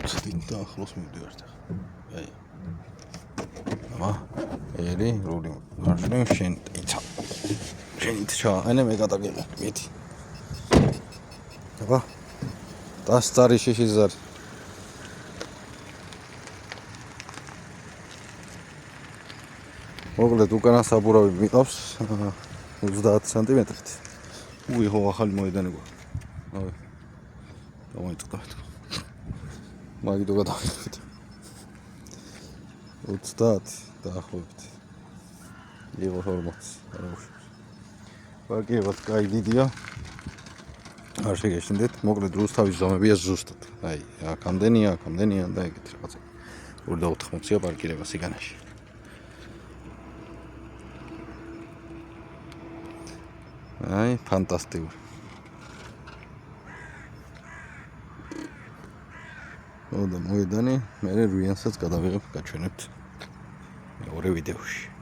ვცდით და ახლოს მივდივართ ახლა. აი. აბა, ერი, რული მარშრუტი შენ იცა. შენ იცა, ანა მე გადაგელა, მეტი. აბა. დასწარი შიშიზარი. მოკლედ უკანა საბურავი მიყავს 30 სანტიმეტრით. უიღო ახალი მოედანი გვაქვს. აი. დავაიწყდეთ. მაგითო გადავიხეთ. 30 დაახლოებით. იყო 40. არა უშავს. პარკირებაც კაი დიდია. არ შეგეშინდეთ, მოკლედ რუსთავის ზომებია ზუსტად. აი, აქამდენია და ეგეთი რაღაცა. 280-ია პარკირება სიგანაში. აი, ფანტასტიკური. და მოედანი მე რუიანსაც გადავიღებ გაჩვენებთ მეორე ვიდეოში.